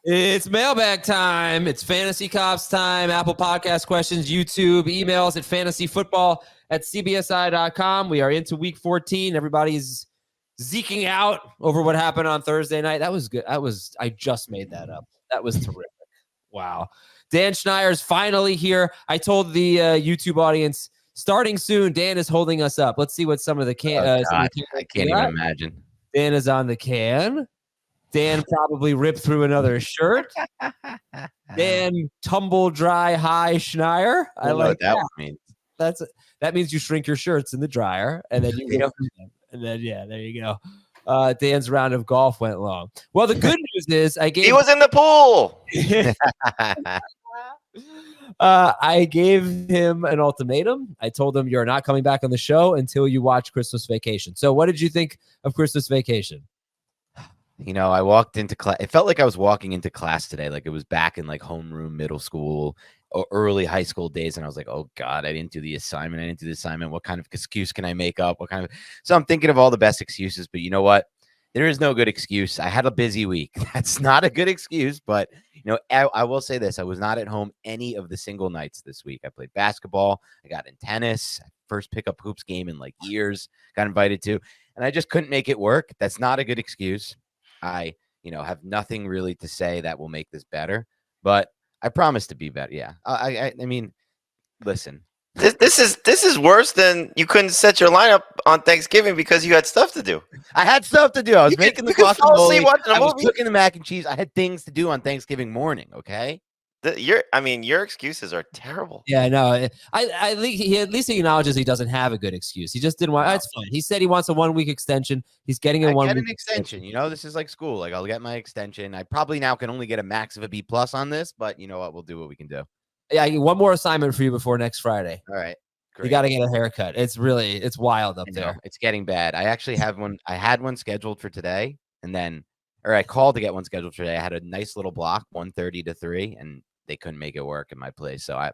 It's mailbag time. It's Fantasy Cops time. Apple Podcast questions, YouTube, emails at fantasyfootball@cbsi.com. We are into week 14. Everybody's zeking out over what happened on Thursday night. That was good. I just made that up. That was terrific. Wow. Dan Schneier's finally here. I told the YouTube audience, starting soon, Dan is holding us up. Let's see what some of the I can't even imagine. Dan is on the can. Dan probably ripped through another shirt. Dan tumble dry high Schneier. I like that. Means. That means you shrink your shirts in the dryer, and then there you go. Dan's round of golf went long. Well, the good news is he was in the pool. I gave him an ultimatum. I told him you're not coming back on the show until you watch Christmas Vacation. So what did you think of Christmas Vacation? You know, I walked into class. It felt like I was walking into class today. Like it was back in like homeroom middle school or early high school days. And I was like, oh God, I didn't do the assignment. What kind of excuse can I make up? So I'm thinking of all the best excuses, but you know what? There is no good excuse. I had a busy week. That's not a good excuse, but you know, I will say this. I was not at home any of the single nights this week. I played basketball. I got in tennis, first pickup hoops game in like years, got invited to, and I just couldn't make it work. That's not a good excuse. I, have nothing really to say that will make this better, but I promise to be better. Yeah. I mean, listen, this is worse than you couldn't set your lineup on Thanksgiving because you had stuff to do. I had stuff to do. I was making the guacamole. I was cooking the mac and cheese. I had things to do on Thanksgiving morning. Okay. Your excuses are terrible. Yeah, no. I think he at least acknowledges he doesn't have a good excuse. He just didn't want. That's fine. He said he wants a 1 week extension. He's getting a 1 week extension. This is like school. Like I'll get my extension. I probably now can only get a max of a B+ on this, but you know what? We'll do what we can do. Yeah, one more assignment for you before next Friday. All right. Great. You got to get a haircut. It's wild up there. It's getting bad. I actually have one. I had one scheduled for today, I called to get one scheduled for today. I had a nice little block, 1:30 to 3, and they couldn't make it work in my place. So I'm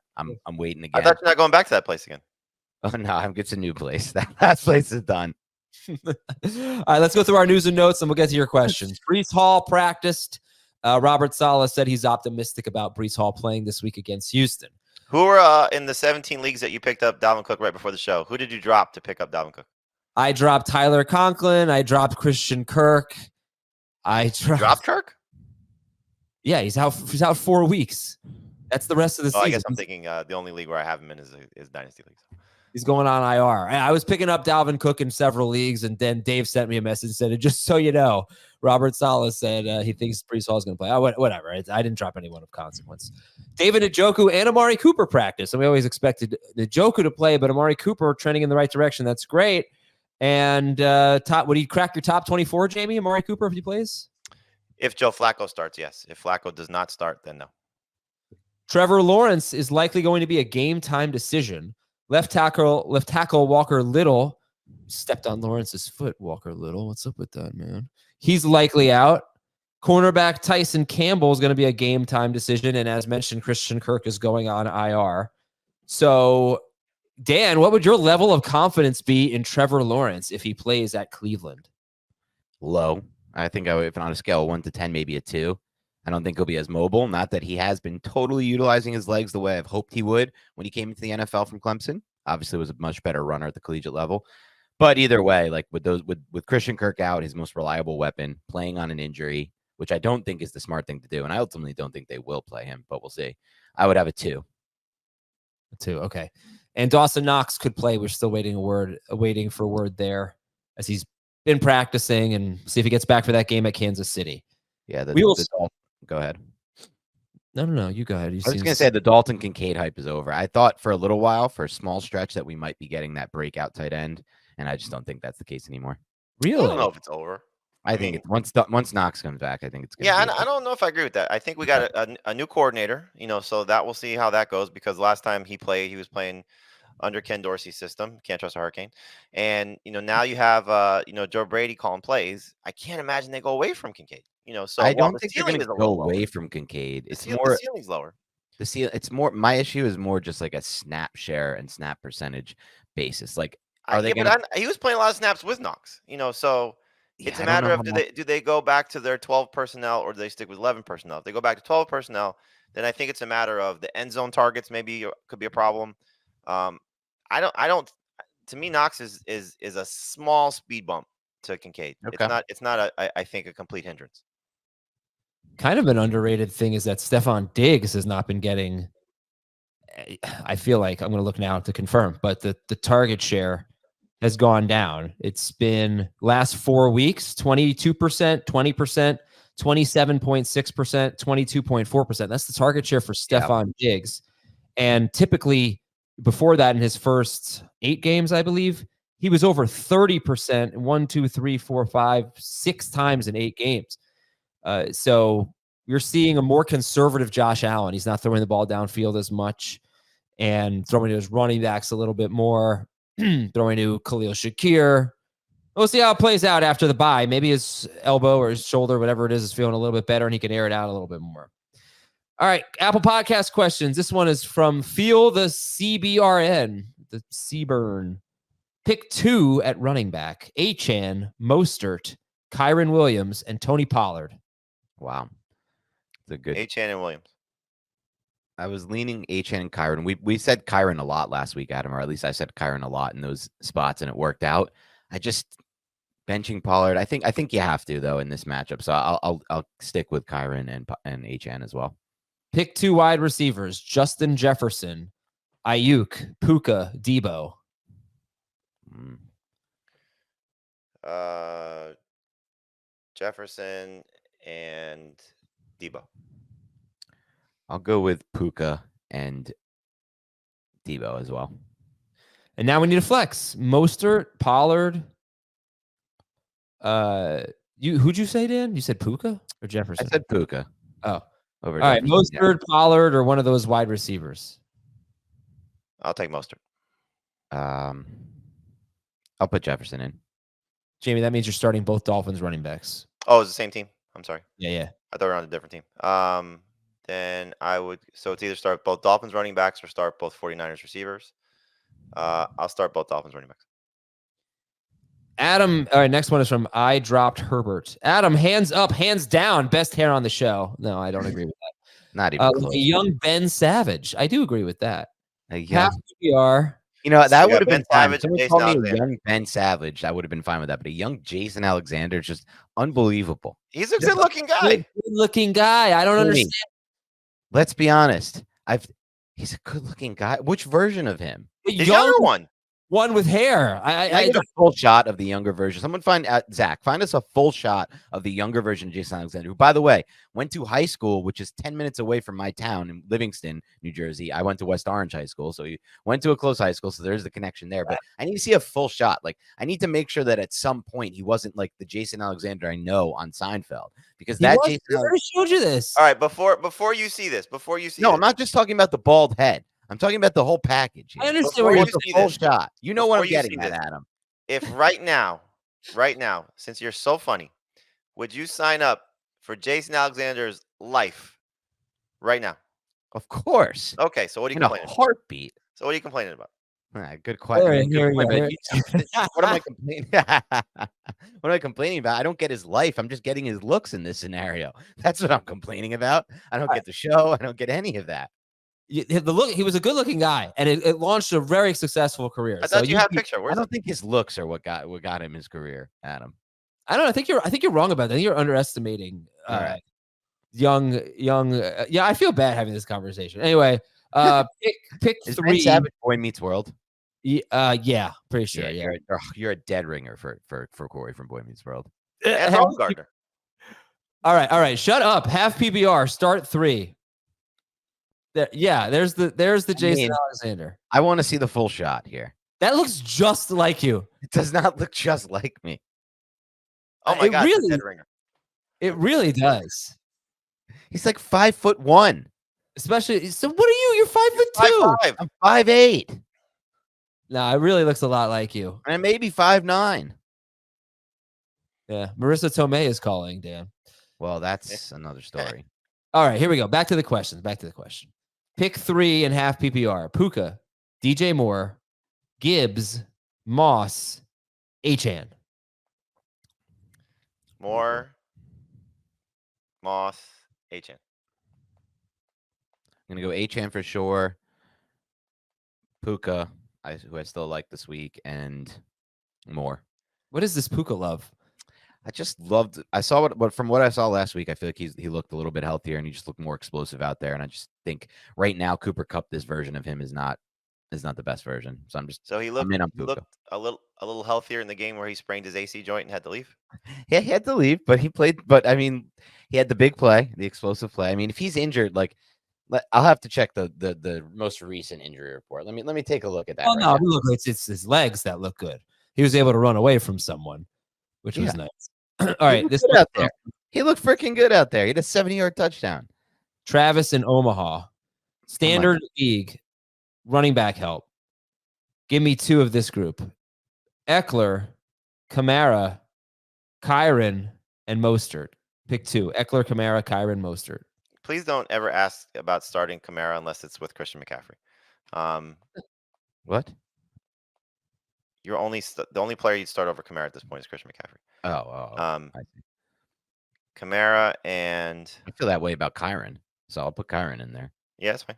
waiting again. I thought you're not going back to that place again. Oh no, it's a new place. That place is done. All right, let's go through our news and notes, and we'll get to your questions. Breece Hall practiced. Robert Saleh said he's optimistic about Breece Hall playing this week against Houston. Who were in the 17 leagues that you picked up Dalvin Cook right before the show? Who did you drop to pick up Dalvin Cook? I dropped Tyler Conklin. I dropped Christian Kirk. Dropped Kirk? Yeah, he's out 4 weeks. That's the rest of the season. I guess I'm thinking the only league where I have him in is Dynasty Leagues. He's going on IR. I was picking up Dalvin Cook in several leagues, and then Dave sent me a message and said, just so you know, Robert Saleh said he thinks Breece Hall is going to play. Whatever. I didn't drop anyone of consequence. David Njoku and Amari Cooper practice, and we always expected Njoku to play, but Amari Cooper trending in the right direction. That's great. And would he crack your top 24, Jamie, Amari Cooper, if he plays? If Joe Flacco starts, yes. If Flacco does not start, then no. Trevor Lawrence is likely going to be a game time decision. Left tackle Walker Little stepped on Lawrence's foot. Walker Little, what's up with that, man? He's likely out. Cornerback Tyson Campbell is going to be a game time decision, and as mentioned, Christian Kirk is going on IR. So, Dan, what would your level of confidence be in Trevor Lawrence if he plays at Cleveland? Low. I think if on a scale of 1 to 10, maybe a 2. I don't think he'll be as mobile. Not that he has been totally utilizing his legs the way I've hoped he would when he came into the NFL from Clemson. Obviously, was a much better runner at the collegiate level. But either way, like with Christian Kirk out, his most reliable weapon, playing on an injury, which I don't think is the smart thing to do, and I ultimately don't think they will play him, but we'll see. I would have a 2. A 2, okay. And Dawson Knox could play. We're still waiting for word there, as he's been practicing, and see if he gets back for that game at Kansas City. Yeah, go ahead. No, you go ahead. I was going to say the Dalton Kincaid hype is over. I thought for a little while, for a small stretch, that we might be getting that breakout tight end, and I just don't think that's the case anymore. Really? I don't know if it's over. I think once Knox comes back, I think it's going to I don't know if I agree with that. I think we got a new coordinator, so that we'll see how that goes, because last time he was playing under Ken Dorsey's system. Can't trust a hurricane. And, now you have, Joe Brady calling plays. I can't imagine they go away from Kincaid. So I don't think they're going to go away from Kincaid. The ceiling's lower. It's more. My issue is more just like a snap share and snap percentage basis. Like, are they going? He was playing a lot of snaps with Knox. So It's I a don't know matter how of much- do they go back to their 12 personnel or do they stick with 11 personnel? If they go back to 12 personnel, then I think it's a matter of the end zone targets maybe could be a problem. Um, I don't. To me, Knox is a small speed bump to Kincaid. Okay. It's not I think a complete hindrance. Kind of an underrated thing is that Stephon Diggs has not been getting. I feel like I'm going to look now to confirm, but the target share has gone down. It's been last 4 weeks, 22%, 20%, 27.6%, 22.4%. That's the target share for Stephon Diggs. And typically before that, in his first 8 games, I believe, he was over 30%, 1, 2, 3, 4, 5, 6 times in 8 games. So you're seeing a more conservative Josh Allen. He's not throwing the ball downfield as much and throwing to his running backs a little bit more, throwing to Khalil Shakir. We'll see how it plays out after the bye. Maybe his elbow or his shoulder, whatever it is feeling a little bit better and he can air it out a little bit more. All right, Apple Podcast questions. This one is from Feel the CBRN, the Seaburn. Pick 2 at running back: Achane, Mostert, Kyron Williams, and Tony Pollard. Wow. It's a good. Achane and Williams. I was leaning Achane and Kyron. We said Kyron a lot last week, Adam, or at least I said Kyron a lot in those spots, and it worked out. I just benching Pollard. I think you have to though in this matchup. So I'll stick with Kyron and Achane as well. Pick 2 wide receivers: Justin Jefferson, Ayuk, Puka, Debo. Jefferson and Debo. I'll go with Puka and Debo as well. And now we need a flex: Mostert, Pollard. Who'd you say, Dan? You said Puka or Jefferson? I said Puka. Oh, over. All right, Jefferson. Mostert, Pollard, or one of those wide receivers. I'll take Mostert. I'll put Jefferson in. Jamie, that means you're starting both Dolphins running backs. Oh, it's the same team. I'm sorry. Yeah. I thought we were on a different team. Then I would. So it's either start both Dolphins running backs or start both 49ers receivers. I'll start both Dolphins running backs. Adam, all right, next one is from I Dropped Herbert. Adam, hands up, hands down, best hair on the show. No, I don't agree with that. Not even close. A young Ben Savage. I do agree with that. Yeah. Half PPR. You know, that So you would got have Ben been fine. Savage, Someone Jason called me a Alexander. young Ben Savage. I would have been fine with that. But a young Jason Alexander is just unbelievable. He's a good-looking guy. Good-looking guy. I don't Jamie, understand. Let's be honest. He's a good-looking guy. Which version of him? The The younger one. One with hair. I get a full shot of the younger version. Someone find Zach. Find us a full shot of the younger version of Jason Alexander, who, by the way, went to high school, which is 10 minutes away from my town in Livingston, New Jersey. I went to West Orange High School, so he went to a close high school. So there's the connection there. But I need to see a full shot. Like I need to make sure that at some point he wasn't like the Jason Alexander I know on Seinfeld, because that Jason. I already showed you this. All right, before you see this, No, I'm not just talking about the bald head. I'm talking about the whole package. I understand Before what you you're The see full this, shot. You know what I'm before you see getting at, this, Adam. if right now, since you're so funny, would you sign up for Jason Alexander's life right now? Of course. Okay, so what are you In a complaining about? heartbeat. So what are you complaining about? Good question. All right, here we go. What am I complaining? What am I complaining about? I don't get his life. I'm just getting his looks in this scenario. That's what I'm complaining about. I don't get the show. I don't get any of that. He was a good-looking guy, and it launched a very successful career. I thought you had a picture. I Where's don't think his looks are what got him his career, Adam. I don't know. I think you're wrong about that. I think you're underestimating All right. young. Yeah, I feel bad having this conversation. Anyway, pick Is 3. Ben Savage Boy Meets World? Yeah, pretty sure. Yeah. You're a dead ringer for Corey from Boy Meets World. and Baumgartner? All right. Shut up. Half PBR. Start 3. There's the Jason Alexander. I want to see the full shot here. That looks just like you. It does not look just like me. Oh my It God, really- dead ringer. It really does. He's like 5'1". Especially. So what are you? You're 5'2". 5'5". I'm 5'8". No, it really looks a lot like you. And maybe 5'9". Yeah. Marissa Tomei is calling, Dan. Well, that's another story. All right, here we go. Back to the question. Pick 3 and half PPR. Puka, DJ Moore, Gibbs, Moss, Achane. Moore, Moss, Achan. I'm gonna go Achan for sure. Puka, who I still like this week, and Moore. What is this Puka love? I just loved. I saw what from what I saw last week. I feel like he looked a little bit healthier and he just looked more explosive out there. And I just think right now Cooper Kupp, this version of him is not the best version. So So he looked a little healthier in the game where he sprained his AC joint and had to leave. Yeah, he had to leave, but he played. But I mean, he had the big play, the explosive play. I mean, if he's injured, like I'll have to check the most recent injury report. Let me take a look at that. Oh right no, now. look, it's his legs that look good. He was able to run away from someone, which was nice. All right, this out there. He looked freaking good out there. He had a 70-yard touchdown. Travis in Omaha, standard league, running back help. Give me 2 of this group: Eckler, Kamara, Kyron, and Mostert. Pick 2: Eckler, Kamara, Kyron, Mostert. Please don't ever ask about starting Kamara unless it's with Christian McCaffrey. What? The only player you'd start over Kamara at this point is Christian McCaffrey. I see. Kamara and I feel that way about Kyron, so I'll put Kyron in there. yeah, that's fine.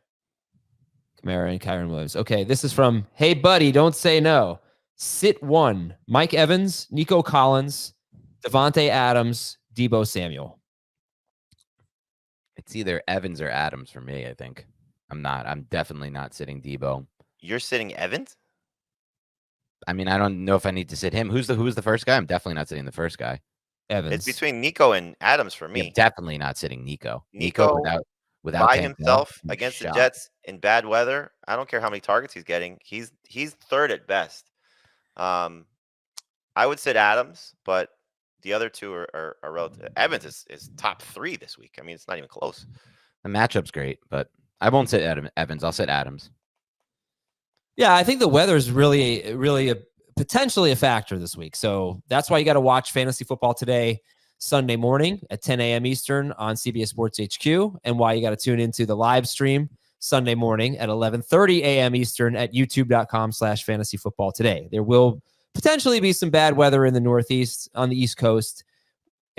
Kamara and Kyron Williams. Okay, this is from Hey Buddy, Don't Say No. Sit 1: Mike Evans, Nico Collins, Devontae Adams, Deebo Samuel. It's either Evans or Adams for me. I think I'm definitely not sitting Deebo. You're sitting Evans? I mean, I don't know if I need to sit him. Who's the first guy? I'm definitely not sitting the first guy. Evans. It's between Nico and Adams for me. Yeah, definitely not sitting Nico. Nico without by Tank himself Dell, against the shot. Jets in bad weather. I don't care how many targets he's getting. He's third at best. I would sit Adams, but the other 2 are relative. Evans is top 3 this week. I mean, it's not even close. The matchup's great, but I won't sit Evans. I'll sit Adams. Yeah, I think the weather is really potentially a factor this week. So that's why you got to watch Fantasy Football Today Sunday morning at 10 a.m. Eastern on CBS Sports HQ, and why you got to tune into the live stream Sunday morning at 11:30 a.m. Eastern at youtube.com/fantasy football today. There will potentially be some bad weather in the Northeast on the East Coast,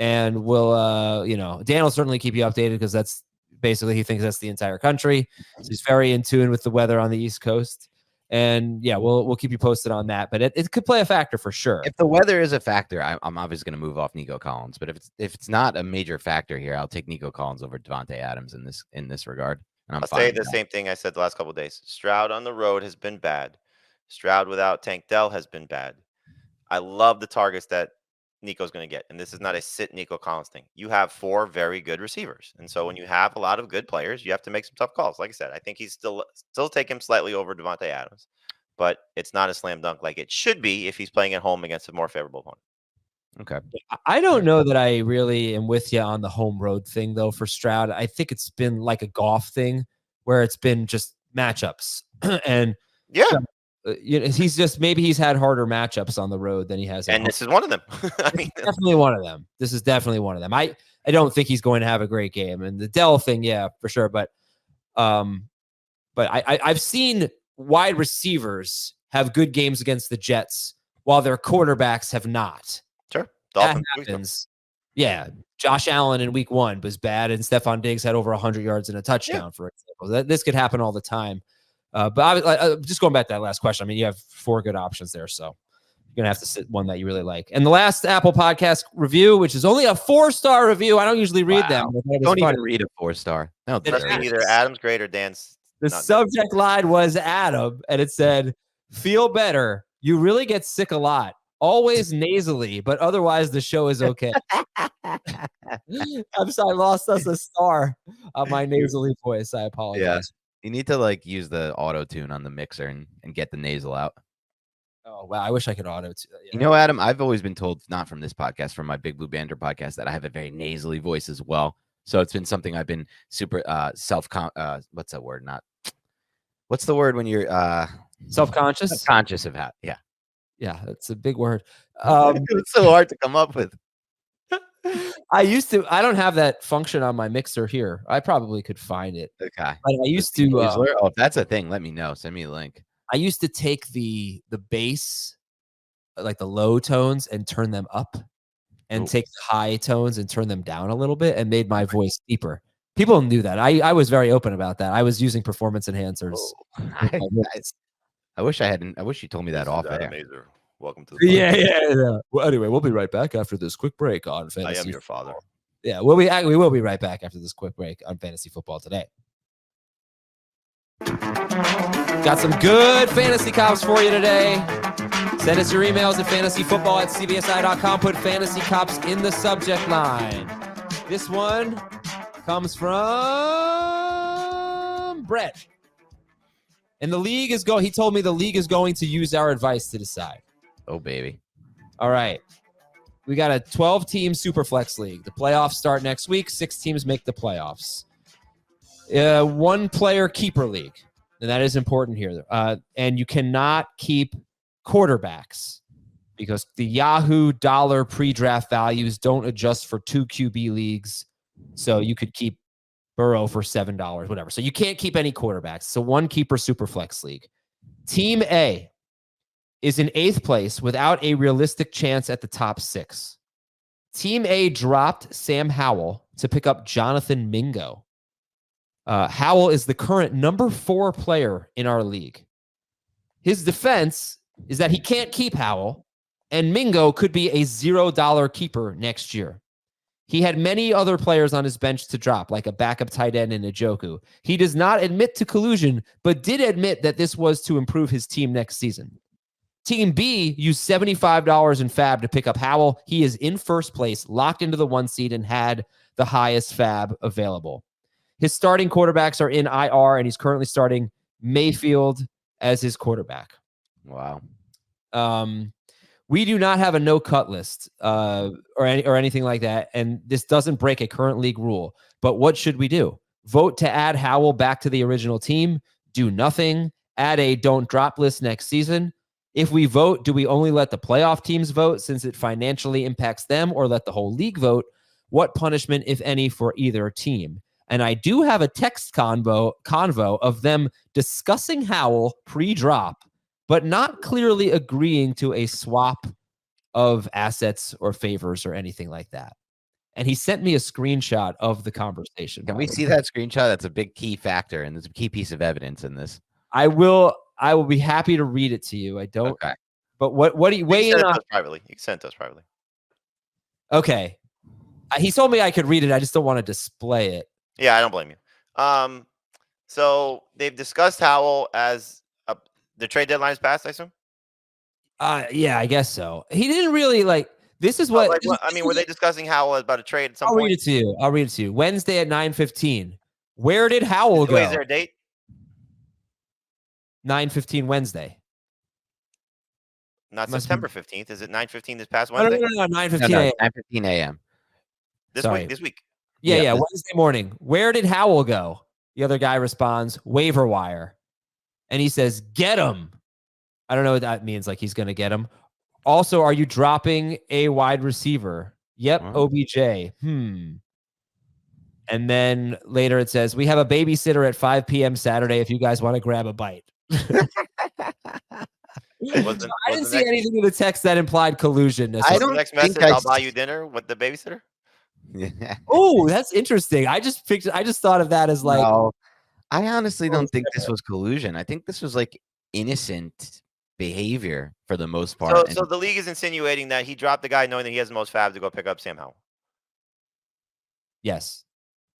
and we'll, Dan will certainly keep you updated because that's basically, he thinks that's the entire country. So he's very in tune with the weather on the East Coast. And yeah, we'll keep you posted on that, but it could play a factor for sure. If the weather is a factor, I'm obviously going to move off Nico Collins. But if it's not a major factor here, I'll take Nico Collins over Devontae Adams in this regard. And I'll say the same thing I said the last couple of days. Stroud on the road has been bad. Stroud without Tank Dell has been bad. I love the targets that Nico's going to get, and this is not a sit Nico Collins thing. You have 4 very good receivers, and so when you have a lot of good players, you have to make some tough calls. Like I said, I think he's still take him slightly over Devontae Adams, but it's not a slam dunk like it should be if he's playing at home against a more favorable opponent. Okay. I don't know that I really am with you on the home road thing though for Stroud. I think it's been like a golf thing where it's been just matchups and yeah. He's had harder matchups on the road than he has. And this is one of them. I mean, definitely one of them. This is definitely one of them. I don't think he's going to have a great game. And the Dell thing, yeah, for sure. But I've seen wide receivers have good games against the Jets while their quarterbacks have not. Sure. That happens. Yeah. Josh Allen in week 1 was bad, and Stephon Diggs had over 100 yards and a touchdown, for example. This could happen all the time. But just going back to that last question, I mean, you have 4 good options there, so you're going to have to sit one that you really like. And the last Apple Podcast review, which is only a 4-star review. I don't usually read them. Don't even read a 4-star. No, either Adam's great or Dan's. The subject line was Adam, and it said, "Feel better. You really get sick a lot. Always nasally, but otherwise the show is okay." I'm sorry, I lost us a star on my nasally voice. I apologize. Yeah. You need to use the auto tune on the mixer and get the nasal out. Oh wow, I wish I could auto tune. You know, Adam, I've always been told, not from this podcast, from my Big Blue Banter podcast, that I have a very nasally voice as well. So it's been something I've been super what's that word? What's the word when you're self-conscious? Self-conscious of how? Yeah. Yeah, that's a big word. It's so hard to come up with. I don't have that function on my mixer here. I probably could find it. Okay. But I used to. If that's a thing, let me know. Send me a link. I used to take the bass, like the low tones, and turn them up, and Ooh. take the high tones and turn them down a little bit and made my voice deeper. People knew that. I was very open about that. I was using performance enhancers. with my voice. I wish I hadn't. I wish you told me that off air. Mazer. Welcome to the Yeah. Well, anyway, we'll be right back after this quick break on fantasy. I am your father. Yeah, we will be right back after this quick break on Fantasy Football Today. Got some good fantasy cops for you today. Send us your emails at fantasyfootball@cbsi.com. Put fantasy cops in the subject line. This one comes from Brett. And the league is he told me the league is going to use our advice to decide. Oh, baby. All right. We got a 12-team Superflex league. The playoffs start next week. 6 teams make the playoffs. 1-player keeper league. And that is important here. And you cannot keep quarterbacks because the Yahoo dollar pre-draft values don't adjust for 2 QB leagues. So you could keep Burrow for $7, whatever. So you can't keep any quarterbacks. So 1-keeper Superflex league. Team A is in 8th place without a realistic chance at the top 6. Team A dropped Sam Howell to pick up Jonathan Mingo. Howell is the current number 4 player in our league. His defense is that he can't keep Howell, and Mingo could be a $0 keeper next year. He had many other players on his bench to drop, like a backup tight end in Njoku. He does not admit to collusion, but did admit that this was to improve his team next season. Team B used $75 in fab to pick up Howell. He is in first place, locked into the 1 seed, and had the highest fab available. His starting quarterbacks are in IR, and he's currently starting Mayfield as his quarterback. Wow. We do not have a no-cut list or anything like that, and this doesn't break a current league rule. But what should we do? Vote to add Howell back to the original team? Do nothing? Add a don't drop list next season? If we vote, do we only let the playoff teams vote since it financially impacts them, or let the whole league vote? What punishment, if any, for either team? And I do have a text convo of them discussing Howell pre-drop, but not clearly agreeing to a swap of assets or favors or anything like that. And he sent me a screenshot of the conversation. Can we see that screenshot? That's a big key factor, and there's a key piece of evidence in this. I will be happy to read it to you. I don't. Okay. But what do you weigh in on? Privately. You can send it to us privately. Okay. He told me I could read it. I just don't want to display it. Yeah, I don't blame you. So they've discussed Howell as the trade deadline is passed, I assume? Yeah, I guess so. He didn't really like. This is what were they discussing Howell about a trade at some I'll point? read it to you. I'll read it to you. Wednesday at 9:15. Where did Howell go? Is there a date? 9:15 Wednesday. Not September 15th. Is it 9:15 this past No, Wednesday? no, 9:15 a.m. 9:15 a.m. This week. Yeah, Wednesday morning. Where did Howell go? The other guy responds, waiver wire. And he says, get him. I don't know what that means, like he's going to get him. Also, are you dropping a wide receiver? Yep, OBJ. And then later it says, we have a babysitter at 5 p.m. Saturday if you guys want to grab a bite. I didn't see anything in the text that implied collusion. I don't. Next message, I'll buy you dinner with the babysitter. Yeah. Oh, that's interesting. I just thought of that as like. No, I honestly don't think this was collusion. I think this was like innocent behavior for the most part. So the league is insinuating that he dropped the guy knowing that he has the most fab to go pick up Sam Howell. Yes.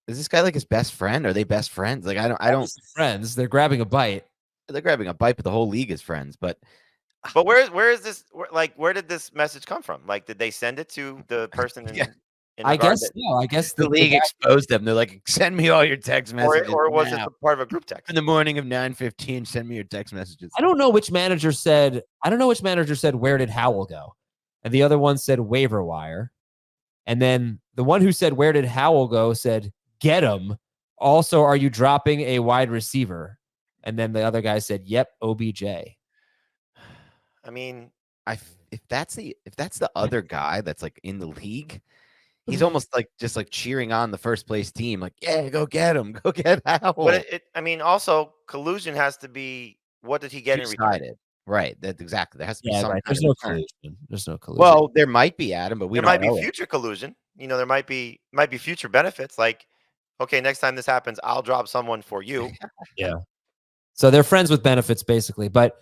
Is this guy like his best friend? Are they best friends? Like I don't friends. They're grabbing a bite. They're grabbing a bite, but the whole league is friends. But where is this? Where did this message come from? Like, did they send it to the person? I guess no. I guess the league exposed them. They're like, send me all your text messages. Or was it part of a group text? In the morning of 9:15, send me your text messages. I don't know which manager said. Where did Howell go? And the other one said waiver wire. And then the one who said where did Howell go said get him. Also, are you dropping a wide receiver? And then the other guy said, yep, OBJ. I mean, if that's the other guy that's like in the league, he's almost like just like cheering on the first place team, like, yeah, go get him, go get Howell. But also collusion has to be, what did he get in return? Right. That's exactly. There has to be some right. kind There's of no return. collusion. There's no collusion. Well, there might be, Adam, but we There don't might be know it. future collusion. There might be future benefits. Like, okay, next time this happens, I'll drop someone for you. yeah. So they're friends with benefits, basically. But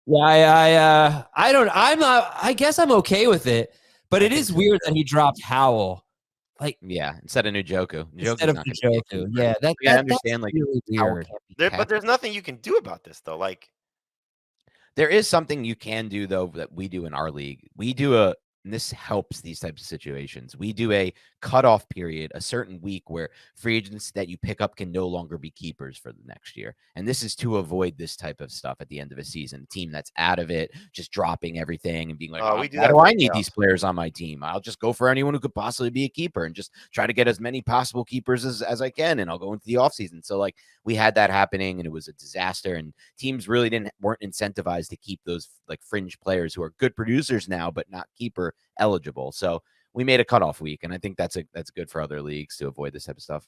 yeah, I don't. I'm not. I guess I'm okay with it. But it is weird that he dropped Howell. Like, Yeah, instead of Njoku. instead of Njoku's not gonna be a Njoku. keeper. Yeah, We gotta understand, like, really Howell weird. can't be But kept. there's nothing you can do about this, though. Like, There is something you can do, though, that we do in our league. We do and this helps these types of situations. We do a cutoff period, a certain week where free agents that you pick up can no longer be keepers for the next year. And this is to avoid this type of stuff at the end of a season. A team that's out of it, just dropping everything and being like, we do why that do for I the need playoffs. these players on my team? I'll just go for anyone who could possibly be a keeper and just try to get as many possible keepers as I can. And I'll go into the offseason. So, like, we had that happening and it was a disaster. And teams really weren't incentivized to keep those like fringe players who are good producers now, but not keeper eligible. So we made a cutoff week, and I think that's good for other leagues to avoid this type of stuff.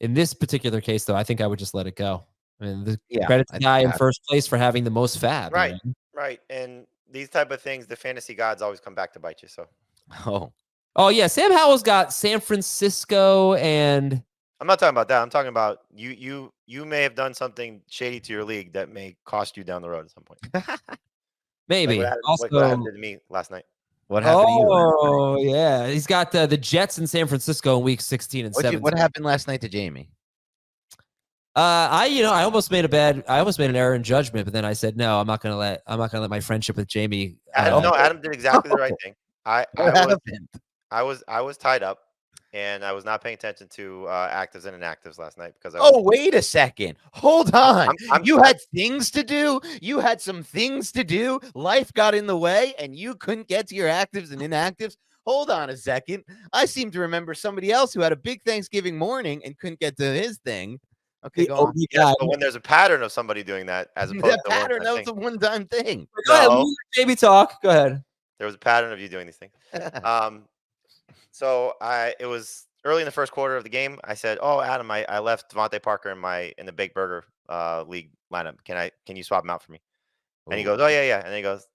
In this particular case, though, I think I would just let it go. I mean, Yeah, credit to I the guy think in that- first place for having the most fab. Right. Right. And these type of things, the fantasy gods always come back to bite you. So Oh, yeah, Sam Howell's got San Francisco, and I'm not talking about that. I'm talking about you may have done something shady to your league that may cost you down the road at some point. maybe Like also. what Adam did to me last night. what happened to you? Oh yeah, he's got the Jets in San Francisco in week 16 and 17. What happened last night to Jamie? I almost made an error in judgment, but then I said no. I'm not gonna let my friendship with Jamie. Adam did exactly the right thing. What happened? I was tied up, and I was not paying attention to actives and inactives last night because Wait a second. Hold on. You I'm- had things to do. You had some things to do. Life got in the way, and you couldn't get to your actives and inactives. Hold on a second. I seem to remember somebody else who had a big Thanksgiving morning and couldn't get to his thing. Okay, go on. Yes, but when there's a pattern of somebody doing that, as opposed That to pattern, that one was a one-time thing. Go ahead, No. let Jamie talk. Go ahead. there was a pattern of you doing these things. So it was early in the first quarter of the game. I said, "Oh, Adam, I left Devontae Parker in the Big Burger league lineup. Can you swap him out for me?" And he goes, "Oh yeah." And then he goes,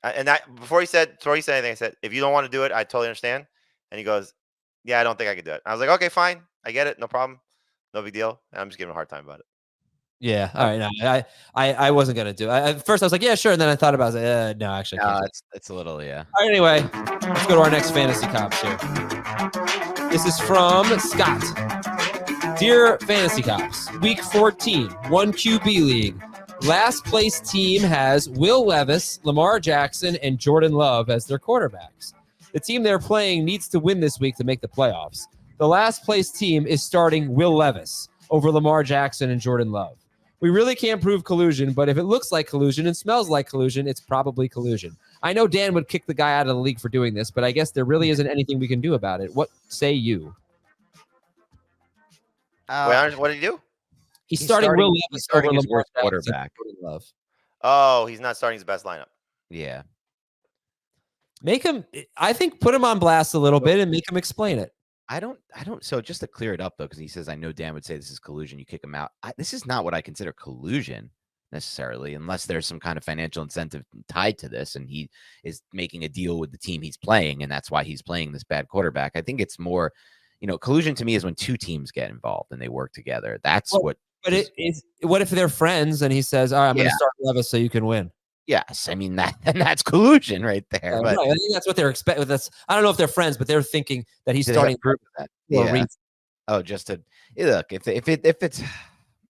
and that before he said anything, I said, "If you don't want to do it, I totally understand." And he goes, "Yeah, I don't think I could do it." I was like, "Okay, fine, I get it, no problem, no big deal." And I'm just giving him a hard time about it. Yeah. All right. No, I wasn't gonna do it. At first, I was like, yeah, sure. And then I thought about it. I was like, no, actually, I can't do it. It's a little, yeah. All right, anyway, let's go to our next fantasy cops here. This is from Scott. Dear Fantasy Cops, Week 14, 1 QB League. Last place team has Will Levis, Lamar Jackson, and Jordan Love as their quarterbacks. The team they're playing needs to win this week to make the playoffs. The last place team is starting Will Levis over Lamar Jackson and Jordan Love. We really can't prove collusion, but if it looks like collusion and smells like collusion, it's probably collusion. I know Dan would kick the guy out of the league for doing this, but I guess there really isn't anything we can do about it. What say you? Wait, what did he do? He's starting Will Levis He's starting over his Lamar worst Jackson and quarterback. Jordan Love. Oh, he's not starting his best lineup. Yeah. Make him, I think, put him on blast a little bit and make him explain it. I don't. So just to clear it up though, because he says I know Dan would say this is collusion. You kick him out. This is not what I consider collusion necessarily, unless there's some kind of financial incentive tied to this, and he is making a deal with the team he's playing, and that's why he's playing this bad quarterback. I think it's more, collusion to me is when two teams get involved and they work together. That's what. But what if they're friends and he says, "All right, I'm going to start Levis so you can win." Yes, I mean that's collusion right there. But I think that's what they're expecting. I don't know if they're friends, but they're thinking that he's starting. Proof of that. for a Yeah. reason. Oh, just to look if it's,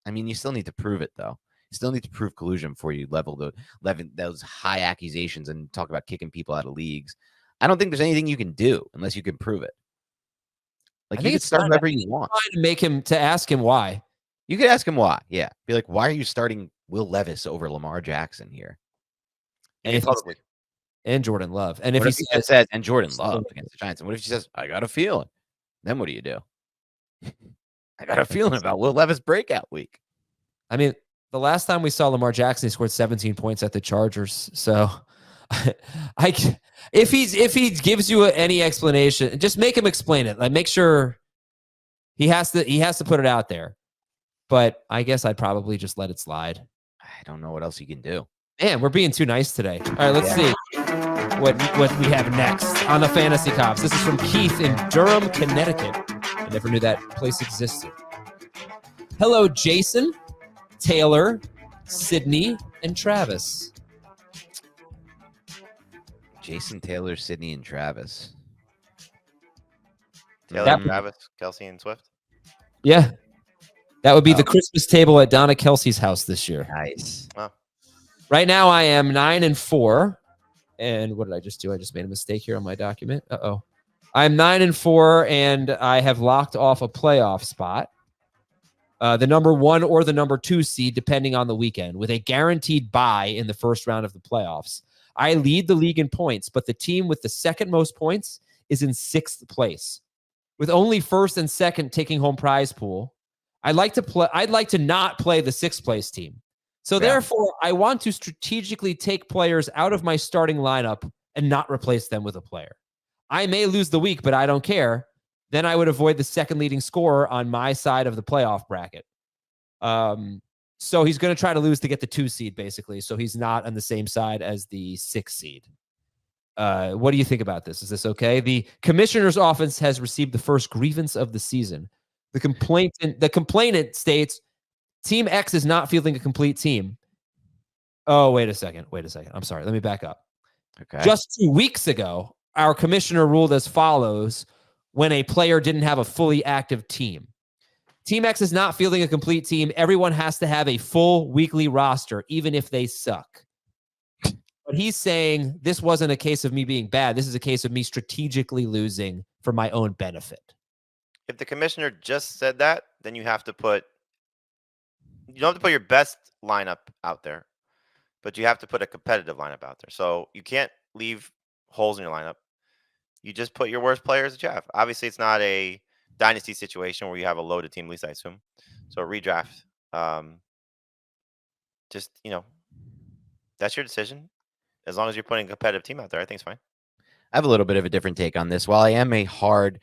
I mean, you still need to prove it though. You still need to prove collusion before you level those high accusations and talk about kicking people out of leagues. I don't think there's anything you can do unless you can prove it. Like, you can start whoever you want. Trying to ask him why. You could ask him why. Yeah, be like, why are you starting Will Levis over Lamar Jackson here? And if and Jordan Love. And if What he if says and Jordan still- Love against the Giants, and what if he says, I got a feeling? Then what do you do? I got a feeling about Will Levis breakout week. I mean, the last time we saw Lamar Jackson, he scored 17 points at the Chargers. So, if he gives you any explanation, just make him explain it. Like, make sure he has to put it out there. But I guess I'd probably just let it slide. I don't know what else you can do. Man, we're being too nice today. All right, let's see what we have next on the Fantasy Cops. This is from Keith in Durham, Connecticut. I never knew that place existed. Hello, Jason, Taylor, Sydney, and Travis. Jason, Taylor, Sydney, and Travis. Taylor, That- Travis, Kelsey, and Swift. Yeah. That would be the Oh. Christmas table at Donna Kelsey's house this year. Nice. Right now, I am 9-4. And what did I just do? I just made a mistake here on my document. Uh-oh. I'm 9-4, and I have locked off a playoff spot. The number 1 or the number 2 seed, depending on the weekend, with a guaranteed bye in the first round of the playoffs. I lead the league in points, but the team with the second most points is in 6th place, with only first and second taking home prize pool. I'd like to not play the 6th place team. So therefore, I want to strategically take players out of my starting lineup and not replace them with a player. I may lose the week, but I don't care. Then I would avoid the second leading scorer on my side of the playoff bracket. So he's going to try to lose to get the 2 seed, basically. So he's not on the same side as the 6 seed. What do you think about this? Is this okay? The commissioner's office has received the first grievance of the season. The complainant states, Team X is not fielding a complete team. Oh, wait a second. I'm sorry. Let me back up. Okay. Just 2 weeks ago, our commissioner ruled as follows when a player didn't have a fully active team. Team X is not fielding a complete team. Everyone has to have a full weekly roster, even if they suck. But he's saying this wasn't a case of me being bad. This is a case of me strategically losing for my own benefit. If the commissioner just said that, then you don't have to put your best lineup out there, but you have to put a competitive lineup out there. So you can't leave holes in your lineup. You just put your worst players that you have. Obviously, it's not a dynasty situation where you have a loaded team, at least I assume. So redraft. Just, that's your decision. As long as you're putting a competitive team out there, I think it's fine. I have a little bit of a different take on this. While I am a hard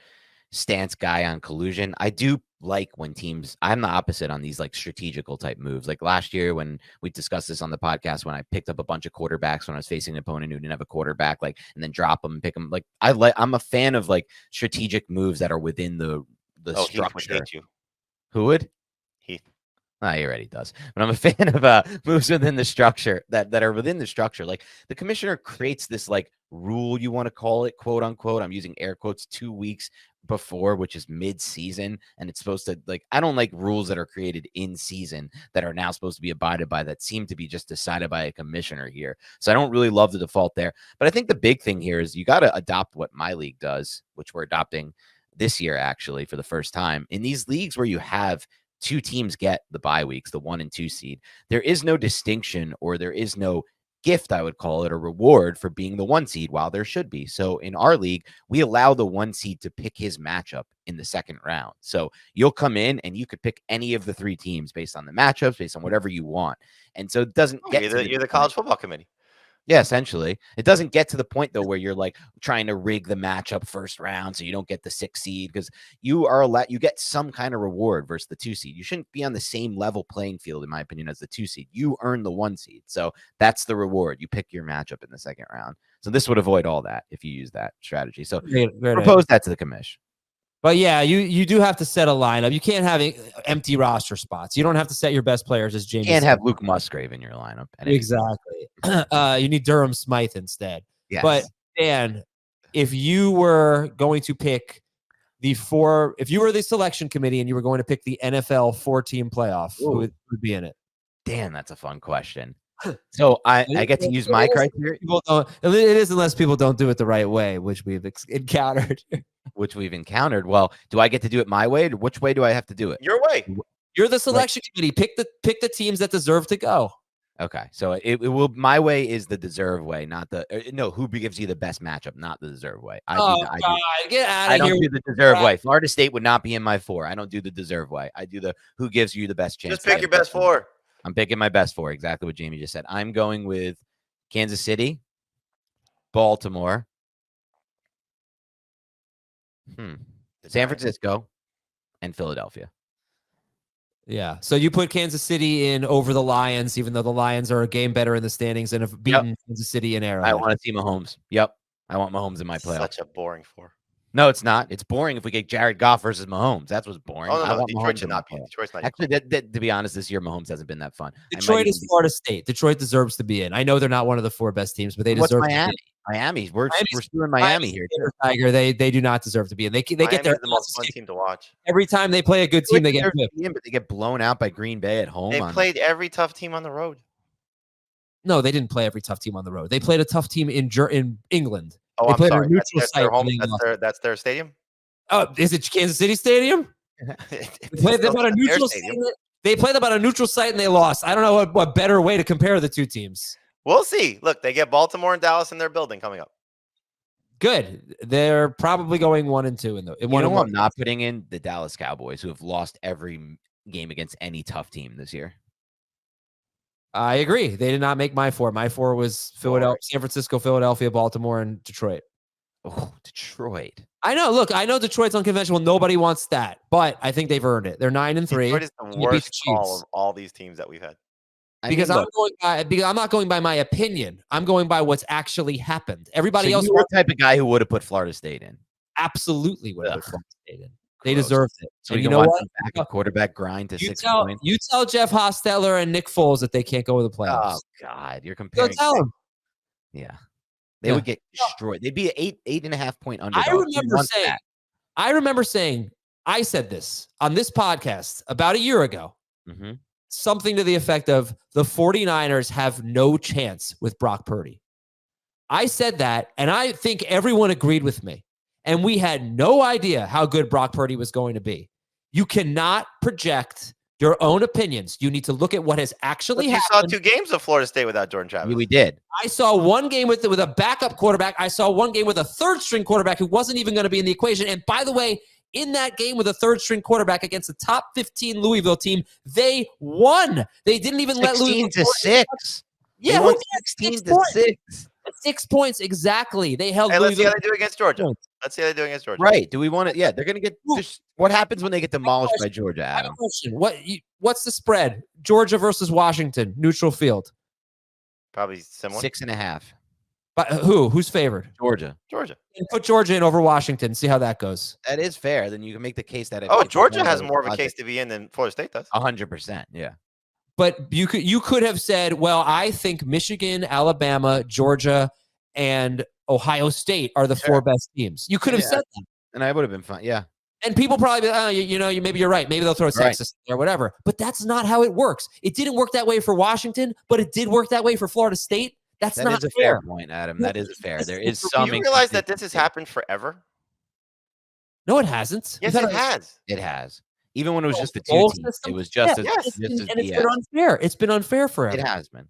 stance guy on collusion, I do like when teams, I'm the opposite on these like strategical type moves. Like last year when we discussed this on the podcast, when I picked up a bunch of quarterbacks when I was facing an opponent who didn't have a quarterback, like, and then drop them and pick them. Like I'm a fan of like strategic moves that are within the Heath would structure. hate you. Who would? Heath. He already does. But I'm a fan of moves within the structure that are within the structure. Like the commissioner creates this like rule, you want to call it, quote unquote. I'm using air quotes, 2 weeks before, which is mid-season, and it's supposed to, like, I don't like rules that are created in season that are now supposed to be abided by that seem to be just decided by a commissioner here. So I don't really love the default there. But I think the big thing here is you got to adopt what my league does, which we're adopting this year actually for the first time. In these leagues where you have 2 teams get the bye weeks, the 1 and 2 seed, there is no distinction, or there is no gift, I would call it, a reward for being the 1 seed, while there should be. So in our league, we allow the 1 seed to pick his matchup in the second round. So you'll come in and you could pick any of the 3 teams based on the matchups, based on whatever you want. And so it doesn't get You're the college football committee. Yeah, essentially. It doesn't get to the point, though, where you're like trying to rig the matchup first round so you don't get the 6 seed, because you get some kind of reward versus the 2 seed. You shouldn't be on the same level playing field, in my opinion, as the 2 seed. You earn the 1 seed. So that's the reward. You pick your matchup in the second round. So this would avoid all that if you use that strategy. So propose that to the commish. But yeah, you do have to set a lineup. You can't have empty roster spots. You don't have to set your best players as James. You can't have Luke Musgrave in your lineup. Exactly. You need Durham Smythe instead. Yes. But Dan, if you were going to pick if you were the selection committee and you were going to pick the NFL 4-team playoff, who would be in it? Dan, that's a fun question. So I get to use my criteria. It is, unless people don't do it the right way, which we've encountered. Well, do I get to do it my way? Which way do I have to do it? Your way. You're the selection committee. Pick the teams that deserve to go. Okay, so it will. My way is the deserve way, not the who gives you the best matchup, not the deserve way. Get out of here! I don't do the deserve way. Florida State would not be in my 4. I don't do the deserve way. I do the who gives you the best chance. Just pick your best 4. I'm picking my best 4. Exactly what Jamie just said. I'm going with Kansas City, Baltimore, San Francisco, and Philadelphia. Yeah. So you put Kansas City in over the Lions, even though the Lions are a game better in the standings and have beaten Kansas City in Arrowhead. I want to see Mahomes. Yep. I want Mahomes in my playoff. Such a boring 4. No, it's not. It's boring if we get Jared Goff versus Mahomes. That's what's boring. Oh, I no, want Detroit Mahomes should in my not be. playoff. Detroit's not. Actually, to be honest, this year Mahomes hasn't been that fun. Detroit is Florida State. Detroit deserves to be in. I know they're not one of the 4 best teams, but they deserve to be in. Miami. We're doing Miami here. Too. Tiger, they do not deserve to be in. They get their the most fun team to watch. Every time they play a good team, they get in, but they get blown out by Green Bay at home. They played every tough team on the road. No, they didn't play every tough team on the road. They played a tough team in England. Oh, they I'm played sorry. A neutral that's site their home. That's their stadium. Oh, is it Kansas City Stadium? They played them on a neutral site. They played them on a neutral site and they lost. I don't know what better way to compare the 2 teams. We'll see. Look, they get Baltimore and Dallas in their building coming up. Good. They're probably going 1-2 in the. You know what I'm not putting in? The Dallas Cowboys, who have lost every game against any tough team this year. I agree. They did not make my 4. My 4 was Philadelphia, San Francisco, Philadelphia, Baltimore, and Detroit. Oh, Detroit. I know. Look, I know Detroit's unconventional. Nobody wants that, but I think they've earned it. They're 9-3. Detroit is the worst call of all these teams that we've had. Because I'm not going by my opinion. I'm going by what's actually happened. Everybody else. You were the type of guy who would have put Florida State in. Absolutely would have put Florida State in. They deserved it. So you know what? Back a quarterback grind to 6 points. You tell Jeff Hostetler and Nick Foles that they can't go to the playoffs. Oh God, you're comparing. Go tell them. Yeah. They would get destroyed. They'd be an 8.5 point underdog. I remember saying, I said this on this podcast about a year ago. Mm-hmm. Something to the effect of the 49ers have no chance with Brock Purdy. I said that, and I think everyone agreed with me. And we had no idea how good Brock Purdy was going to be. You cannot project your own opinions. You need to look at what has actually happened. You saw 2 games of Florida State without Jordan Travis. Yeah, we did. I saw 1 game with a backup quarterback. I saw 1 game with a 3rd-string quarterback who wasn't even going to be in the equation. And by the way, in that game with a 3rd-string quarterback against the top 15 Louisville team, they won. They didn't even let Louisville 16-6. Yeah, they won 16-6. 6 points exactly. They held. Hey, let's see Louisville. how they do against Georgia. Let's see how they do against Georgia. Right? Do we want to? Yeah, they're going to get. What happens when they get demolished by Georgia? Adam, I have a question. What's the spread? Georgia versus Washington, neutral field. Probably similar. 6.5. But who's favored? Georgia. And put Georgia in over Washington. See how that goes. That is fair. Then you can make the case that. Georgia has more of a case to be in than Florida State does. 100%. Yeah. But you could have said, well, I think Michigan, Alabama, Georgia, and Ohio State are the 4 best teams. You could have said that. And I would have been fine. Yeah. And people probably be, maybe you're right. Maybe they'll throw Texas or whatever. But that's not how it works. It didn't work that way for Washington, but it did work that way for Florida State. That is a fair point, Adam. That is fair. There is some. Do you realize that this has happened forever? No, it hasn't. Yes, it has. It has. Even when it was just the 2 teams, it was just as and it's been unfair. It's been unfair forever. It has been.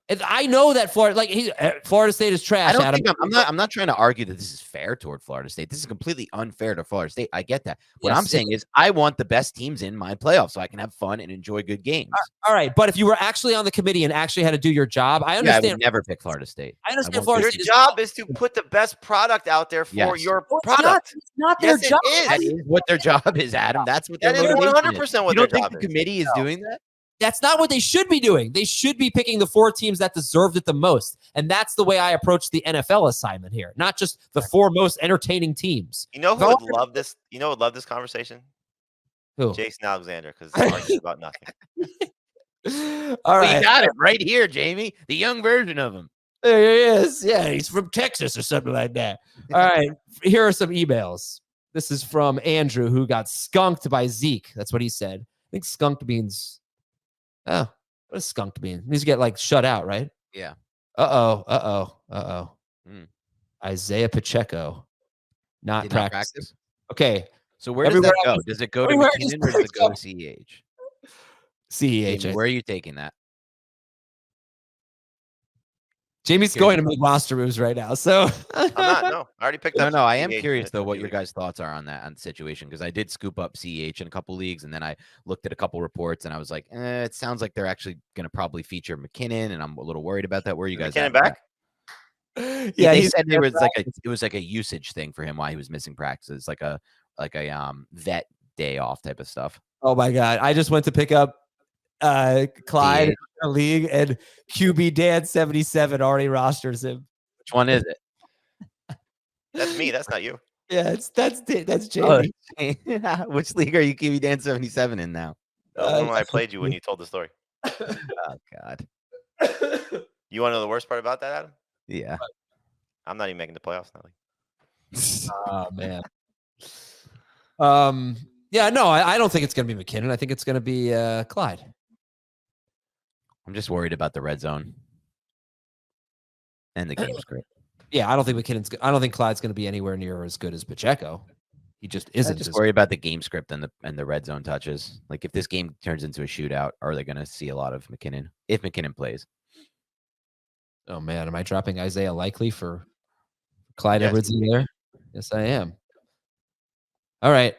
And I know that Florida State is trash. I'm not trying to argue that this is fair toward Florida State. This is completely unfair to Florida State. I get that. What I'm saying is I want the best teams in my playoffs so I can have fun and enjoy good games. All right, but if you were actually on the committee and actually had to do your job, I understand. I would never pick Florida State. I understand Florida State. Your job is to put the best product out there for your product. It's not their job. That is what their job is, Adam. That's what that is 100% what their job is. You don't think the committee is doing that? That's not what they should be doing. They should be picking the 4 teams that deserved it the most. And that's the way I approach the NFL assignment here, not just the 4 most entertaining teams. You know who would love this? You know who would love this conversation? Who? Jason Alexander, because it's arguing about nothing. All right. You got it right here, Jamie. The young version of him. There he is. Yeah, he's from Texas or something like that. All right. Here are some emails. This is from Andrew, who got skunked by Zeke. That's what he said. I think skunked means... Oh, what does skunked mean? It means you get shut out, right? Yeah. Isaiah Pacheco, not practice. Okay. So where does that go? Does it go to McKinnon or does it go to CEH? CEH. Where are you taking that? Jamie's going to make roster moves right now. So I'm not. No, I already picked up. No, I am curious though what your guys' thoughts are on the situation, because I did scoop up CEH in a couple leagues, and then I looked at a couple reports, and I was like, it sounds like they're actually going to probably feature McKinnon, and I'm a little worried about that. Where are you guys? McKinnon back? Yeah, he said it was like a usage thing for him why he was missing practices, like a vet day off type of stuff. Oh my god! I just went to pick up Clyde in the league, and QB Dan 77 already rosters him. Which one is it? That's me. That's not you. Yeah, that's Oh, Jamie. which league are you QB Dan 77 in now? The one where I played you when you told the story. Oh God. You want to know the worst part about that, Adam? Yeah. I'm not even making the playoffs now. Oh man. Yeah, no, I don't think it's going to be McKinnon. I think it's going to be Clyde. I'm just worried about the red zone and the game script. Yeah, I don't think Clyde's going to be anywhere near as good as Pacheco. He just I'm isn't. just worried about the game script and the red zone touches. Like if this game turns into a shootout, are they going to see a lot of McKinnon if McKinnon plays? Oh man, am I dropping Isaiah Likely for Clyde Yes. Edwards in there? Yes, I am. All right.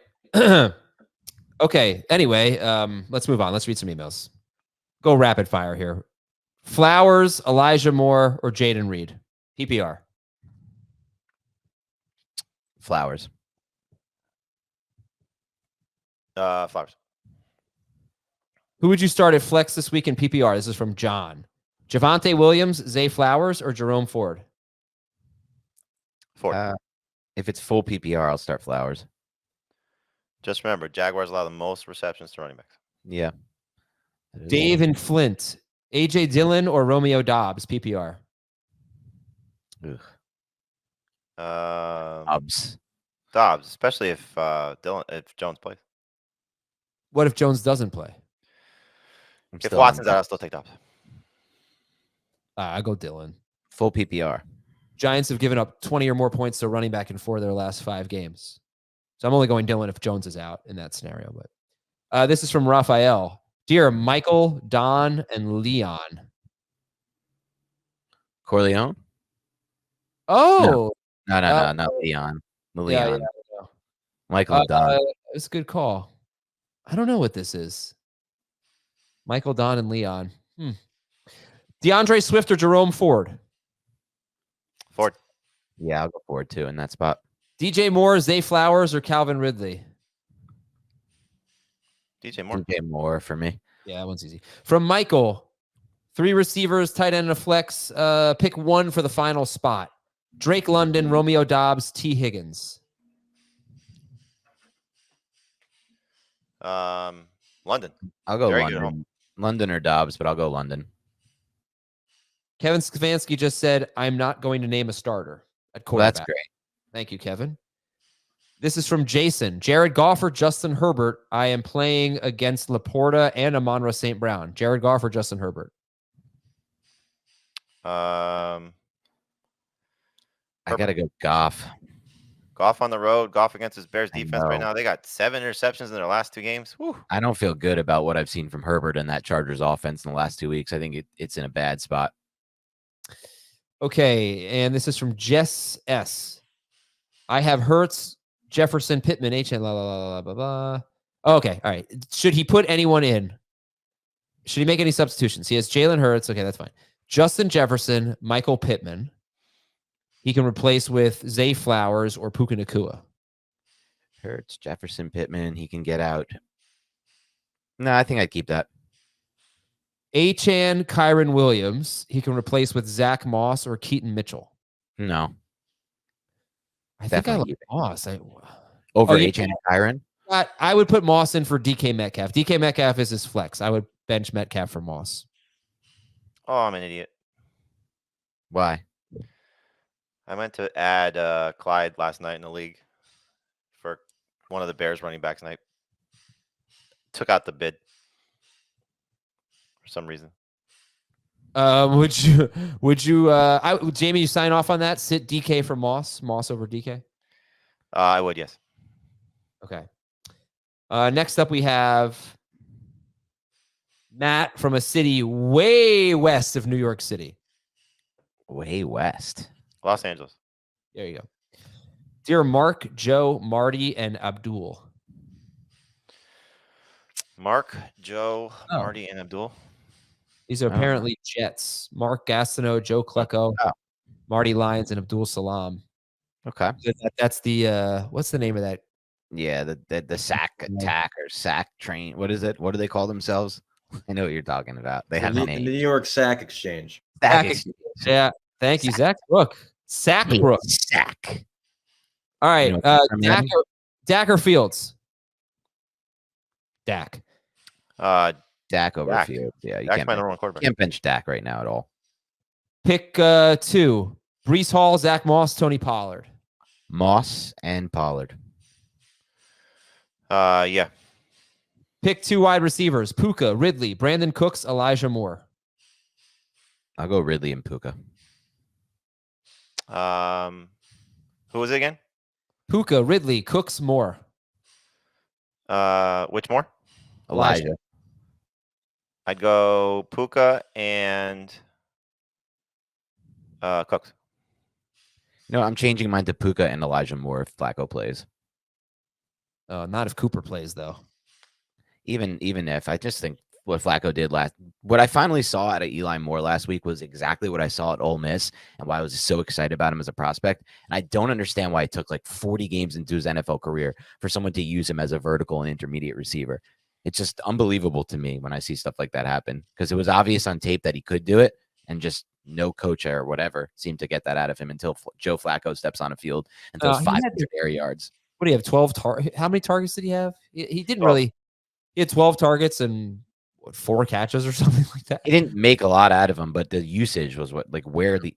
Okay. Anyway, let's move on. Let's read some emails. Go rapid fire here. Flowers, Elijah Moore, or Jaden Reed? PPR. Flowers. Flowers. Who would you start at flex this week in PPR? This is from John. Javonte Williams, Zay Flowers, or Jerome Ford? Ford. If it's full PPR, I'll start Flowers. Just remember, Jaguars allow the most receptions to running backs. Yeah. Dave and Flint, AJ Dillon, or Romeo Dobbs? PPR. Ugh. Dobbs, Dobbs. especially if Jones plays. What if Jones doesn't play? If Watson's out, I'll still take Dobbs. I go Dillon. Full PPR. Giants have given up 20 or more points to running back in 4 of their last 5 games. So I'm only going Dillon if Jones is out in that scenario. But this is from Raphael. Dear Michael, Don, and Leon. Corleone? Oh, No, not Leon. Leon. yeah. Michael and Don. It's a good call. I don't know what this is. Michael, Don, and Leon. DeAndre Swift or Jerome Ford? Ford. Yeah, I'll go Ford too in that spot. DJ Moore, Zay Flowers, or Calvin Ridley? DJ Moore. DJ Moore for me. Yeah, that one's easy. From Michael, 3 receivers, tight end, and a flex. Pick one for the final spot. Drake London, Romeo Dobbs, T. Higgins. London. I'll go Very good at London. London or Dobbs, but I'll go London. Kevin Stefanski just said, I'm not going to name a starter at Well, quarterback. that's great. Thank you, Kevin. This is from Jason. Jared Goff or Justin Herbert? I am playing against Laporta and Amon-Ra St. Brown. Jared Goff or Justin Herbert? I got to go Goff. Goff on the road. Goff against his Bears I defense right know. now. They got 7 interceptions in their last 2 games. Whew. I don't feel good about what I've seen from Herbert and that Chargers offense in the last 2 weeks. I think it's in a bad spot. Okay, and this is from Jess S. I have Hurts, Jefferson, Pittman, HN, blah, blah, blah, blah, blah. Okay, all right. Should he put anyone in? Should he make any substitutions? He has Jalen Hurts. Okay, that's fine. Justin Jefferson, Michael Pittman. He can replace with Zay Flowers or Puka Nacua. Hurts, Jefferson, Pittman. He can get out. No, I think I'd keep that. Achane, Kyron Williams. He can replace with Zach Moss or Keaton Mitchell. No. I think I like Definitely keep it. Moss. Over yeah. Achane and Kyron? I would put Moss in for DK Metcalf. DK Metcalf is his flex. I would bench Metcalf for Moss. Oh, I'm an idiot. Why? I meant to add Clyde last night in the league for one of the Bears running backs night. Took out the bid for some reason. Would you Jamie, you sign off on that? Sit DK for Moss over DK? I would, yes. Okay. Next up we have Matt from a city way west of New York City. Way west. Los Angeles. There you go. Dear Mark, Joe, Marty, and Abdul. Mark, Joe, Oh. Marty, and Abdul. These are apparently Jets. Mark Gastineau, Joe Klecko, Oh. Marty Lyons, and Abdul Salam. Okay. That's the what's the name of that Yeah, the sack attack or sack train. What is it? What do they call themselves? I know what you're talking about. They have a The name. New York Sack Exchange. Sack Sack- Exchange. Yeah. Thank you, Zach Brook. Sack Hey, Brook. sack. All right. You know, I'm ready. Dacker Fields. Dak. Dak over Dak. Fields. Yeah, you Dak's can't my bench, number one quarterback. can't bench Dak right now at all. Pick 2. Brees Hall, Zach Moss, Tony Pollard. Moss and Pollard. Yeah. Pick 2 wide receivers. Puka, Ridley, Brandon Cooks, Elijah Moore. I'll go Ridley and Puka. Who was it again? Puka, Ridley, Cooks, Moore. Which more? Elijah. I'd go Puka and Cooks. No, I'm changing mine to Puka and Elijah Moore if Flacco plays. Not if Cooper plays, though. Even if I just think what Flacco did what I finally saw out of Eli Moore last week was exactly what I saw at Ole Miss and why I was so excited about him as a prospect. And I don't understand why it took like 40 games into his NFL career for someone to use him as a vertical and intermediate receiver. It's just unbelievable to me when I see stuff like that happen because it was obvious on tape that he could do it and just no coach or whatever seemed to get that out of him until Joe Flacco steps on a field and throws 500 air yards. What do you have? 12 How many targets did he have? He didn't 12. really. He had 12 targets and 4 catches or something like that. He didn't make a lot out of him, but the usage was what, like where the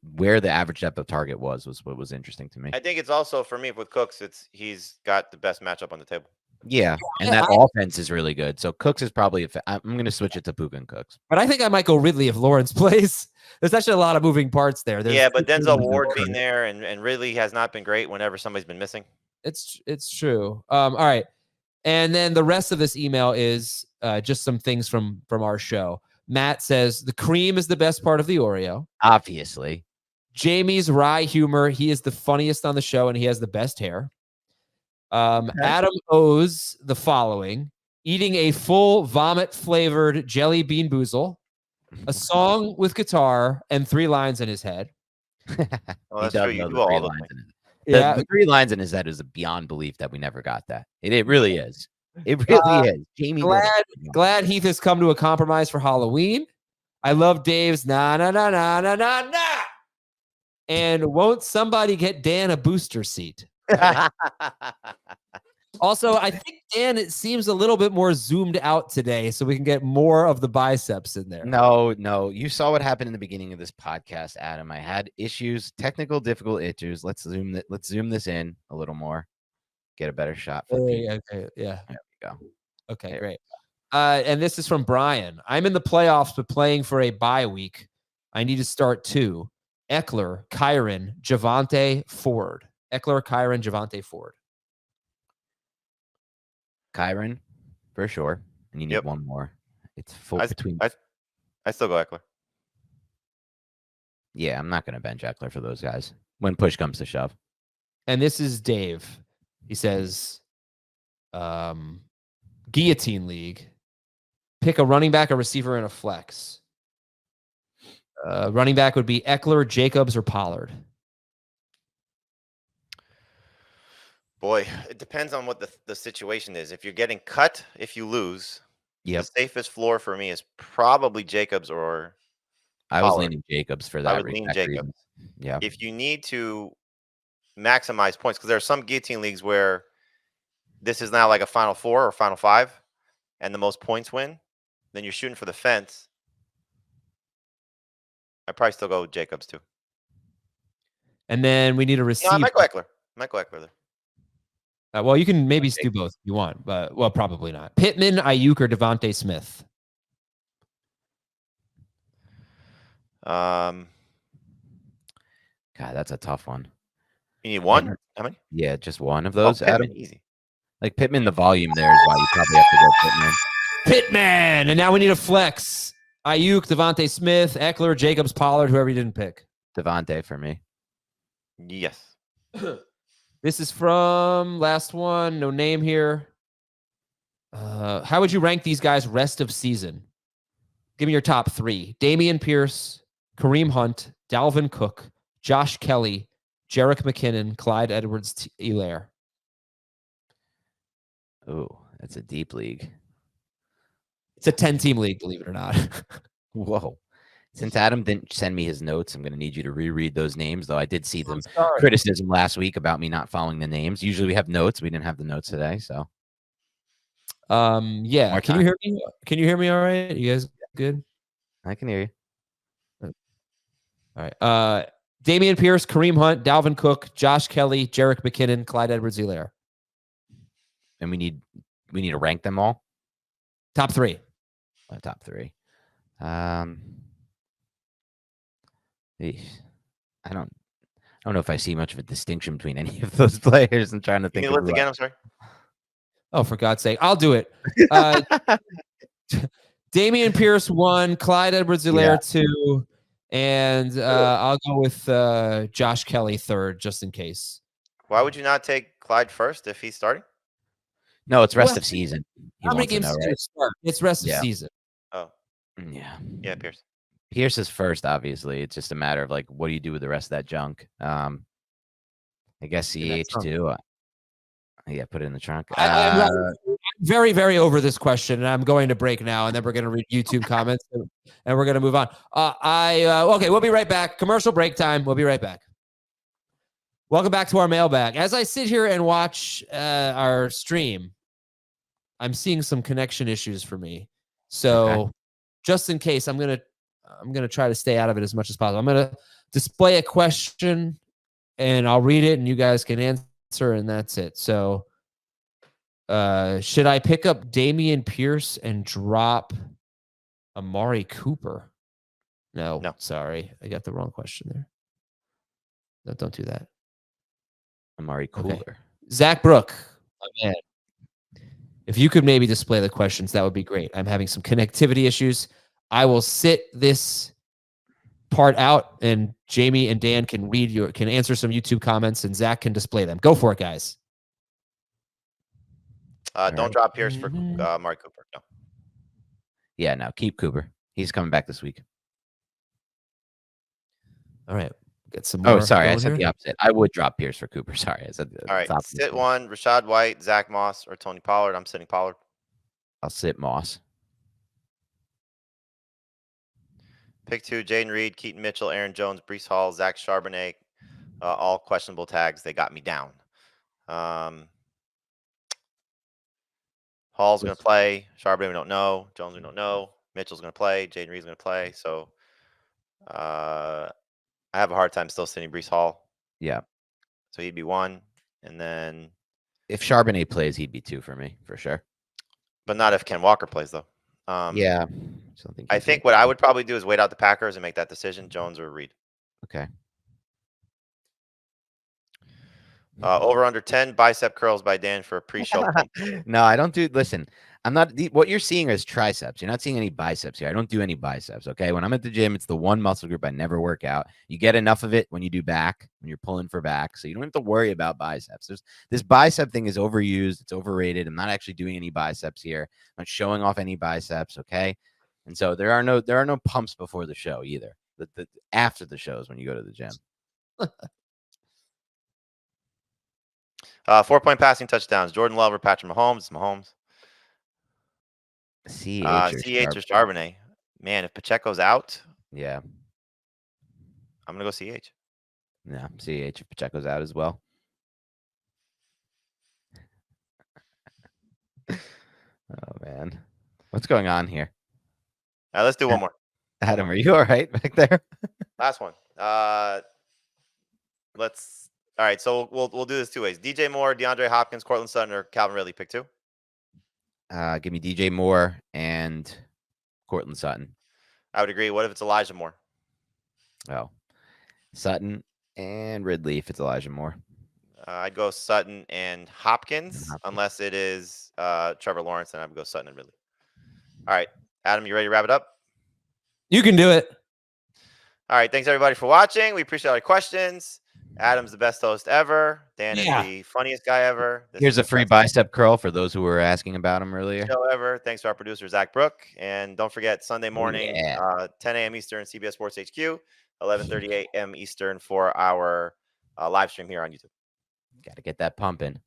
average depth of target was what was interesting to me. I think it's also for me with Cooks. He's got the best matchup on the table. Yeah, and that offense is really good. So Cooks is probably. I'm going to switch it to Puka and Cooks. But I think I might go Ridley if Lawrence plays. There's actually a lot of moving parts there. Yeah, but Denzel Ward being there and Ridley has not been great whenever somebody's been missing. It's true. All right. And then the rest of this email is just some things from our show. Matt says the cream is the best part of the Oreo. Obviously. Jamie's wry humor. He is the funniest on the show and he has the best hair. Adam owes the following: eating a full vomit flavored jelly bean boozle, a song with guitar, and 3 lines in his head. Well, that's He does true. You know do the all 3 of them. lines in it. Yeah. The 3 lines in his head is a beyond belief that we never got that. It really is. It really is. Jamie, Glad Heath has come to a compromise for Halloween. I love Dave's na na na na na na na. And won't somebody get Dan a booster seat? Also, I think Dan, it seems a little bit more zoomed out today, so we can get more of the biceps in there. No. You saw what happened in the beginning of this podcast, Adam. I had issues, technical difficult issues. Let's zoom this in a little more. Get a better shot. Okay, yeah. There we go. Okay, There. great. And this is from Brian. I'm in the playoffs, but playing for a bye week. I need to start 2. Eckler, Kyron, Javonte, Ford. Eckler, Kyron, Javonte, Ford. Kyron, for sure. And you need Yep. one more. It's full I between. I still go Eckler. Yeah, I'm not going to bench Eckler for those guys when push comes to shove. And this is Dave. He says, guillotine league. Pick a running back, a receiver, and a flex. Running back would be Eckler, Jacobs, or Pollard. Boy, it depends on what the situation is. If you're getting cut, if you lose, Yep. the safest floor for me is probably Jacobs or I was Pollard. leaning Jacobs for I that. would lean exact Jacobs. reason. Yeah. If you need to maximize points, because there are some guillotine leagues where this is now like a Final 4 or Final 5, and the most points win, then you're shooting for the fence. I probably still go with Jacobs too. And then we need a No, I receiver. might go Eckler. There. Well, you can maybe Okay. do both if you want, but well, probably not. Pittman, Ayuk, or Devontae Smith. God, that's a tough one. You need one? Pittman. How many? Yeah, just one of Oh, those. Adam. Pittman, easy. Like Pittman, the volume there is why you probably have to go Pittman. Pittman, and now we need a flex. Ayuk, Devontae Smith, Eckler, Jacobs, Pollard, whoever you didn't pick. Devontae for me. Yes. This is from last one, no name here. How would you rank these guys rest of season? Give me your top 3. Damian Pierce, Kareem Hunt, Dalvin Cook, Josh Kelly, Jerick McKinnon, Clyde Edwards-Helaire. Oh, that's a deep league. It's a 10-team league, believe it or not. Whoa. Since Adam didn't send me his notes, I'm going to need you to reread those names, though I did see them Sorry. criticism last week about me not following the names. Usually we have notes. We didn't have the notes today, so. Yeah. More Can you hear me? Can you hear me all right? You guys good? I can hear you. All right. Damian Pierce, Kareem Hunt, Dalvin Cook, Josh Kelly, Jerick McKinnon, Clyde Edwards-Helaire. And we need to rank them all. Top 3. Top 3. Eesh. I don't know if I see much of a distinction between any of those players. I'm trying to Can think you of list again? I'm sorry. Oh, for God's sake. I'll do it. Damian Pierce 1, Clyde Edwards-Helaire 2, and I'll go with Josh Kelly 3rd, just in case. Why would you not take Clyde first if he's starting? No, it's rest of season. How many games do you start? It's rest of season. Oh, yeah, Pierce. Pierce is first, obviously. It's just a matter of like, what do you do with the rest of that junk? I guess CH too. Yeah, put it in the trunk. I'm very, very over this question, and I'm going to break now, and then we're going to read YouTube comments, and we're going to move on. Okay, we'll be right back. Commercial break time. We'll be right back. Welcome back to our mailbag. As I sit here and watch our stream, I'm seeing some connection issues for me. So, just in case, I'm gonna try to stay out of it as much as possible. I'm gonna display a question, and I'll read it, and you guys can answer, and that's it. So, should I pick up Damian Pierce and drop Amari Cooper? No, sorry, I got the wrong question there. No, don't do that. Amari Cooper. Okay. Zach Brook, my man. If you could maybe display the questions, that would be great. I'm having some connectivity issues. I will sit this part out, and Jamie and Dan can answer some YouTube comments, and Zach can display them. Go for it, guys. Don't drop Pierce for Amari Cooper. No. Yeah, no, keep Cooper. He's coming back this week. All right. Get some more. Oh, sorry. I said the opposite. I would drop Pierce for Cooper. Sorry. I said all right. Sit 1, Rachaad White, Zach Moss, or Tony Pollard. I'm sitting Pollard. I'll sit Moss. Pick 2, Jaden Reed, Keaton Mitchell, Aaron Jones, Breece Hall, Zach Charbonnet. All questionable tags. They got me down. Hall's going to play. Charbonnet, we don't know. Jones, we don't know. Mitchell's going to play. Jaden Reed's going to play. So I have a hard time still sitting Breece Hall. Yeah. So he'd be 1. And then if Charbonnet plays, he'd be 2 for me, for sure. But not if Ken Walker plays, though. Yeah. I think what I would probably do is wait out the Packers and make that decision, Jones or Reed. Okay. Over under 10 bicep curls by Dan for a pre-show. No, I don't do. Listen, I'm not. What you're seeing is triceps. You're not seeing any biceps here. I don't do any biceps. Okay. When I'm at the gym, it's the one muscle group I never work out. You get enough of it when you do back, when you're pulling for back. So you don't have to worry about biceps. This bicep thing is overused. It's overrated. I'm not actually doing any biceps here. I'm not showing off any biceps. Okay. And so there are no pumps before the show either. After the shows when you go to the gym. 4-point passing touchdowns. Jordan Love or Patrick Mahomes? It's Mahomes. CH or Charbonnet. Man, if Pacheco's out, yeah, I'm gonna go CH. Yeah, CH if Pacheco's out as well. Oh man, what's going on here? All right, let's do one more. Adam, are you all right back there? Last one. All right, so we'll do this 2 ways. DJ Moore, DeAndre Hopkins, Courtland Sutton, or Calvin Ridley. Pick 2. Give me DJ Moore and Courtland Sutton. I would agree. What if it's Elijah Moore? Oh, Sutton and Ridley if it's Elijah Moore. I'd go Sutton and Hopkins, unless it is Trevor Lawrence, and I would go Sutton and Ridley. All right, Adam, you ready to wrap it up? You can do it. All right, thanks everybody for watching. We appreciate all your questions. Adam's the best host ever. Dan is the funniest guy ever. Here's a free bicep curl for those who were asking about him earlier. Show ever. Thanks to our producer, Zach Brook. And don't forget, Sunday morning, 10 a.m. Eastern, CBS Sports HQ, 11:30 a.m. Eastern for our live stream here on YouTube. Got to get that pumping.